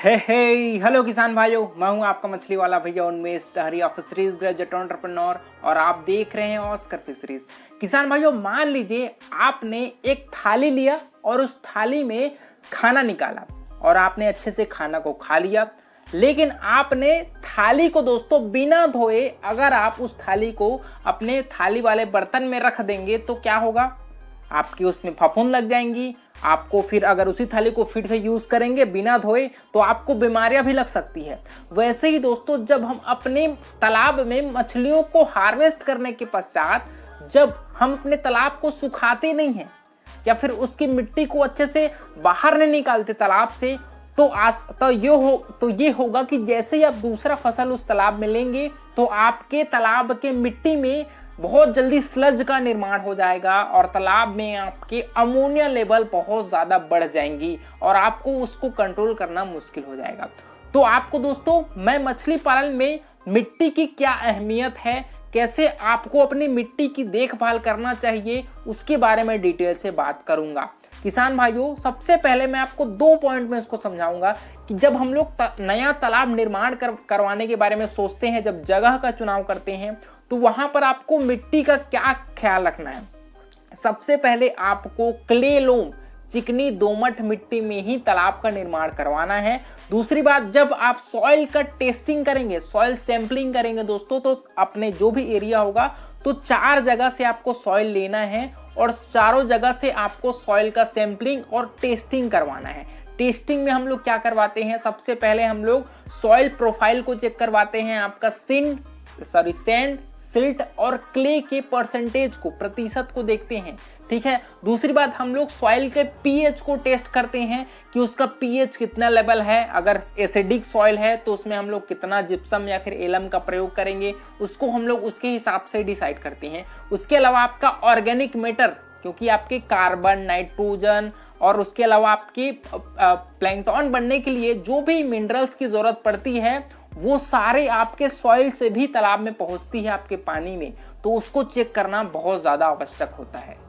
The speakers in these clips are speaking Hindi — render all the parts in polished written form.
हेलो किसान भाइयों, मैं हूं आपका मछली वाला भैया उन्मेष टहरिया फिशरीज ग्रेजुएट एंटरप्रेन्योर और आप देख रहे हैं ऑस्कर फिशरीज। किसान भाइयों, मान लीजिए आपने एक थाली लिया और उस थाली में खाना निकाला और आपने अच्छे से खाना को खा लिया, लेकिन आपने थाली को दोस्तों बिना धोए अगर आप उस थाली को अपने थाली वाले बर्तन में रख देंगे तो क्या होगा? आपकी उसमें फफूंद लग जाएंगी। आपको फिर अगर उसी थाली को फिर से यूज करेंगे बिना धोए तो आपको बीमारियां भी लग सकती है। वैसे ही दोस्तों, जब हम अपने तालाब में मछलियों को हार्वेस्ट करने के पश्चात जब हम अपने तालाब को सुखाते नहीं हैं या फिर उसकी मिट्टी को अच्छे से बाहर नहीं निकालते तालाब से, तो ये होगा कि जैसे ही आप दूसरा फसल उस तालाब में लेंगे तो आपके तालाब के मिट्टी में बहुत जल्दी स्लज का निर्माण हो जाएगा और तालाब में आपके अमोनिया लेवल बहुत ज़्यादा बढ़ जाएंगी और आपको उसको कंट्रोल करना मुश्किल हो जाएगा। तो आपको दोस्तों मैं मछली पालन में मिट्टी की क्या अहमियत है, कैसे आपको अपनी मिट्टी की देखभाल करना चाहिए, उसके बारे में डिटेल से बात करूंगा। किसान भाइयों, सबसे पहले मैं आपको 2 पॉइंट में इसको समझाऊंगा कि जब हम लोग नया तालाब निर्माण करवाने के बारे में सोचते हैं, जब जगह का चुनाव करते हैं, तो वहां पर आपको मिट्टी का क्या ख्याल रखना है। सबसे पहले आपको क्ले लोम, चिकनी दोमट मिट्टी में ही तालाब का निर्माण करवाना है। दूसरी बात, जब आप सॉइल का टेस्टिंग करेंगे, सॉइल सैंपलिंग करेंगे दोस्तों, तो अपने जो भी एरिया होगा तो 4 जगह से आपको सॉइल लेना है और चारों जगह से आपको सॉइल का सैंपलिंग और टेस्टिंग करवाना है। टेस्टिंग में हम लोग क्या करवाते हैं? सबसे पहले हम लोग सॉइल प्रोफाइल को चेक करवाते हैं, आपका सैंड, सिल्ट और क्ले के परसेंटेज को, प्रतिशत को देखते हैं, ठीक है। दूसरी बात, हम लोग सॉइल के पीएच को टेस्ट करते हैं कि उसका पीएच कितना लेवल है। अगर एसिडिक सॉइल है तो उसमें हम लोग कितना जिप्सम या फिर एलम का प्रयोग करेंगे, उसको हम लोग उसके हिसाब से डिसाइड करते हैं। उसके अलावा आपका ऑर्गेनिक मैटर, क्योंकि आपके कार्बन, नाइट्रोजन और उसके अलावा आपकी प्लैंकटन बनने के लिए जो भी मिनरल्स की जरूरत पड़ती है वो सारे आपके सॉइल से भी तालाब में पहुंचती है आपके पानी में, तो उसको चेक करना बहुत ज्यादा आवश्यक होता है।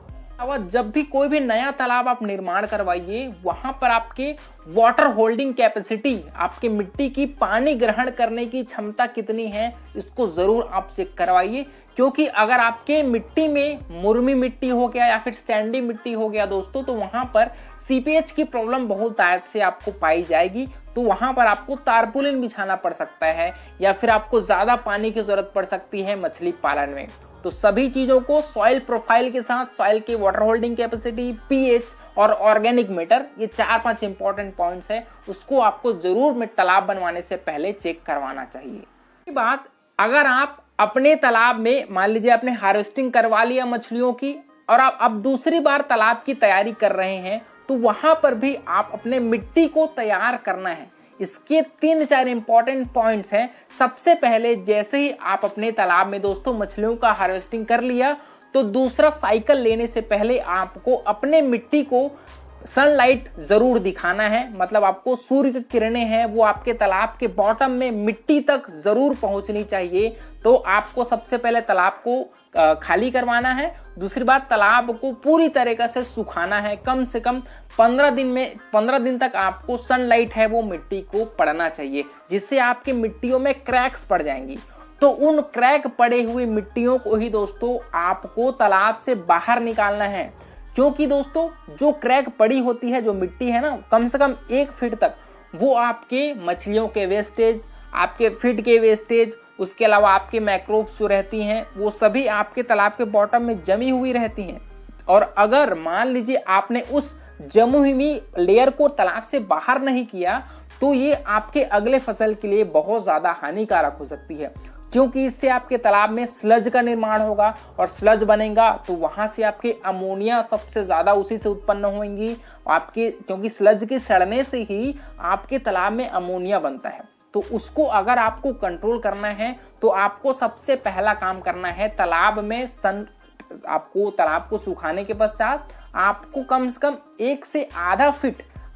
जब भी कोई भी नया तालाब आप निर्माण करवाइए, वहां पर आपके वाटर होल्डिंग कैपेसिटी, आपके मिट्टी की पानी ग्रहण करने की क्षमता कितनी है, इसको जरूर आप चेक करवाइए। क्योंकि अगर आपके मिट्टी में मुर्मी मिट्टी हो गया या फिर सैंडी मिट्टी हो गया दोस्तों, तो वहां पर सीपीएच की प्रॉब्लम बहुत आयत से आपको पाई जाएगी। तो वहां पर आपको तारपुलिन बिछाना पड़ सकता है या फिर आपको ज्यादा पानी की जरूरत पड़ सकती है मछली पालन में। तो सभी चीजों को सॉइल प्रोफाइल के साथ, सॉइल की वाटर होल्डिंग कैपेसिटी, पीएच और ऑर्गेनिक मैटर, ये 4-5 इंपॉर्टेंट पॉइंट्स है, उसको आपको जरूर तालाब बनवाने से पहले चेक करवाना चाहिए। बात, अगर आप अपने तालाब में मान लीजिए आपने हार्वेस्टिंग करवा लिया मछलियों की और आप अब दूसरी बार तालाब की तैयारी कर रहे हैं, तो वहां पर भी आप अपने मिट्टी को तैयार करना है। इसके 3-4 इंपॉर्टेंट पॉइंट्स हैं। सबसे पहले, जैसे ही आप अपने तालाब में दोस्तों मछलियों का हार्वेस्टिंग कर लिया, तो दूसरा साइकिल लेने से पहले आपको अपने मिट्टी को सनलाइट जरूर दिखाना है। मतलब आपको सूर्य की किरणें हैं वो आपके तालाब के बॉटम में मिट्टी तक जरूर पहुंचनी चाहिए। तो आपको सबसे पहले तालाब को खाली करवाना है। दूसरी बात, तालाब को पूरी तरीके से सुखाना है। कम से कम 15 दिन तक आपको सनलाइट है वो मिट्टी को पड़ना चाहिए, जिससे आपके मिट्टियों में क्रैक्स पड़ जाएंगी। तो उन क्रैक पड़े हुई मिट्टियों को ही दोस्तों आपको तालाब से बाहर निकालना है। क्योंकि दोस्तों जो क्रैक पड़ी होती है, जो मिट्टी है ना, कम से कम 1 फीट तक, वो आपके मछलियों के वेस्टेज, आपके फीड के वेस्टेज, उसके अलावा आपके मैक्रोब्स जो रहती हैं वो सभी आपके तालाब के बॉटम में जमी हुई रहती हैं। और अगर मान लीजिए आपने उस जमी हुई लेयर को तालाब से बाहर नहीं किया, तो ये आपके अगले फसल के लिए बहुत ज्यादा हानिकारक हो सकती है। क्योंकि इससे आपके तालाब में स्लज का निर्माण होगा और स्लज बनेगा तो वहां से आपके अमोनिया सबसे ज्यादा उसी से उत्पन्न होंगी आपके, क्योंकि स्लज के सड़ने से ही आपके तालाब में अमोनिया बनता है। तो उसको अगर आपको कंट्रोल करना है तो आपको सबसे पहला काम करना है, तालाब में आपको तालाब को सुखाने के पश्चात आपको कम से कम 1 से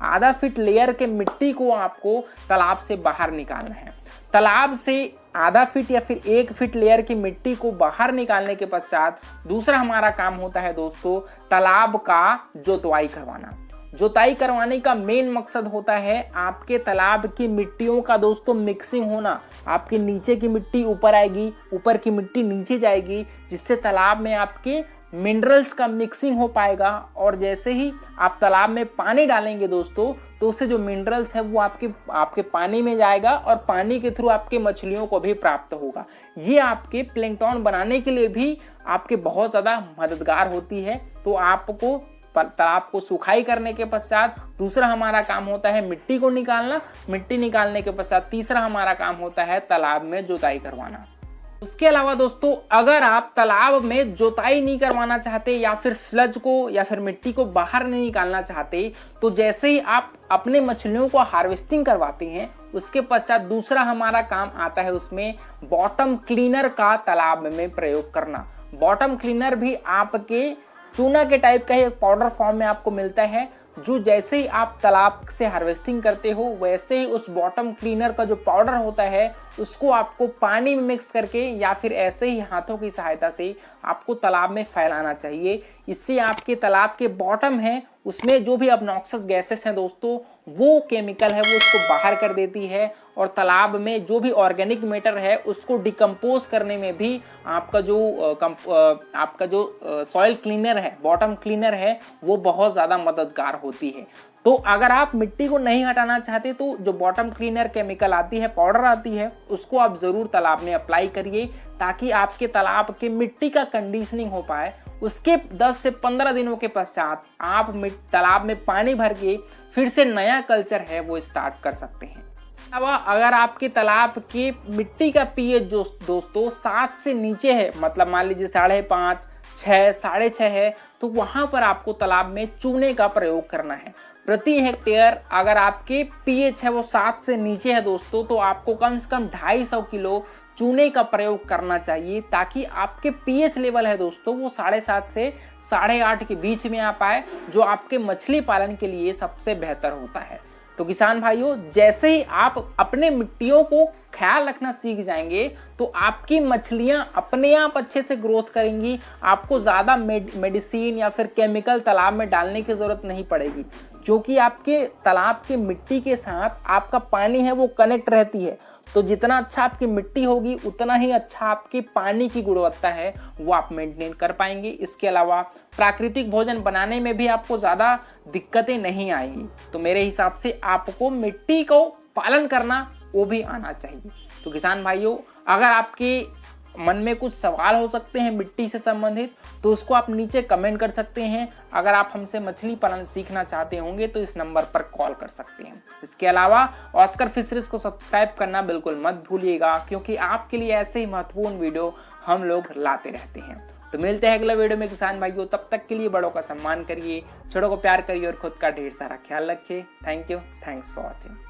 आधा फीट लेयर के मिट्टी को आपको तालाब से बाहर निकालना है। तालाब से आधा फीट या फिर 1 फीट लेयर की मिट्टी को बाहर निकालने के पश्चात दूसरा हमारा काम होता है दोस्तों, तालाब का जोतवाई करवाना। जुताई करवाने का मेन मकसद होता है आपके तालाब की मिट्टियों का दोस्तों मिक्सिंग होना। आपके नीचे की मिट्टी ऊपर आएगी, ऊपर की मिट्टी नीचे जाएगी, जिससे तालाब में आपके मिनरल्स का मिक्सिंग हो पाएगा। और जैसे ही आप तालाब में पानी डालेंगे दोस्तों, तो उससे जो मिनरल्स है वो आपके पानी में जाएगा और पानी के थ्रू आपके मछलियों को भी प्राप्त होगा। ये आपके प्लैंकटन बनाने के लिए भी आपके बहुत ज़्यादा मददगार होती है। तो आपको तालाब को सुखाई करने के पश्चात दूसरा हमारा काम होता है मिट्टी को निकालना। मिट्टी निकालने के पश्चात तीसरा हमारा काम होता है तालाब में जुताई करवाना। उसके अलावा दोस्तों, अगर आप तालाब में जुताई नहीं करवाना चाहते या फिर स्लज को या फिर मिट्टी को बाहर नहीं निकालना चाहते, तो जैसे ही आप अपने मछलियों को हार्वेस्टिंग करवाते हैं, उसके पश्चात दूसरा हमारा काम आता है उसमें बॉटम क्लीनर का तालाब में प्रयोग करना। बॉटम क्लीनर भी आपके चूना के टाइप का एक पाउडर फॉर्म में आपको मिलता है, जो जैसे ही आप तालाब से हार्वेस्टिंग करते हो वैसे ही उस बॉटम क्लीनर का जो पाउडर होता है उसको आपको पानी में मिक्स करके या फिर ऐसे ही हाथों की सहायता से आपको तालाब में फैलाना चाहिए। इससे आपके तालाब के बॉटम है उसमें जो भी ऑब्नॉक्सियस गैसेस हैं दोस्तों, वो केमिकल है वो उसको बाहर कर देती है और तालाब में जो भी ऑर्गेनिक मैटर है उसको डिकम्पोज करने में भी आपका जो सॉइल क्लीनर है, बॉटम क्लीनर है, वो बहुत ज़्यादा मददगार होती है। तो अगर आप मिट्टी को नहीं हटाना चाहते तो जो बॉटम क्लीनर केमिकल आती है, पाउडर आती है, उसको आप ज़रूर तालाब में अप्लाई करिए ताकि आपके तालाब के मिट्टी का कंडीशनिंग हो पाए। उसके 10 से 15 दिनों के पश्चात आप तालाब में पानी भर के फिर से नया कल्चर है वो स्टार्ट कर सकते हैं। अगर आपके तालाब के मिट्टी का पीएच जो दोस्तों 7 से नीचे है, मतलब मान लीजिए 5.5, 6, 6.5 है, तो वहां पर आपको तालाब में चूने का प्रयोग करना है। प्रति हेक्टेयर अगर आपके पीएच है वो 7 से नीचे है दोस्तों, तो आपको कम से कम 250 किलो चूने का प्रयोग करना चाहिए ताकि आपके पीएच लेवल है दोस्तों वो 7.5 से 8.5 के बीच में आ पाए, जो आपके मछली पालन के लिए सबसे बेहतर होता है। तो किसान भाइयों, जैसे ही आप अपने मिट्टियों को ख्याल रखना सीख जाएंगे तो आपकी मछलियां अपने आप अच्छे से ग्रोथ करेंगी। आपको ज़्यादा मेडिसिन या फिर केमिकल तालाब में डालने की ज़रूरत नहीं पड़ेगी, क्योंकि आपके तालाब के मिट्टी के साथ आपका पानी है वो कनेक्ट रहती है। तो जितना अच्छा आपकी मिट्टी होगी उतना ही अच्छा आपके पानी की गुणवत्ता है वो आप मेंटेन कर पाएंगे। इसके अलावा प्राकृतिक भोजन बनाने में भी आपको ज़्यादा दिक्कतें नहीं आएंगी। तो मेरे हिसाब से आपको मिट्टी को पालन करना वो भी आना चाहिए। तो किसान भाइयों, अगर आपके मन में कुछ सवाल हो सकते हैं मिट्टी से संबंधित, तो उसको आप नीचे कमेंट कर सकते हैं। अगर आप हमसे मछली पालन सीखना चाहते होंगे तो इस नंबर पर कॉल कर सकते हैं। इसके अलावा ऑस्कर फिशरीज को सब्सक्राइब करना बिल्कुल मत भूलिएगा, क्योंकि आपके लिए ऐसे ही महत्वपूर्ण वीडियो हम लोग लाते रहते हैं। तो मिलते हैं अगले वीडियो में किसान भाइयों, तब तक के लिए बड़ों का सम्मान करिए, छोटों को प्यार करिए और खुद का ढेर सारा ख्याल रखिए। Thank you, thanks for watching.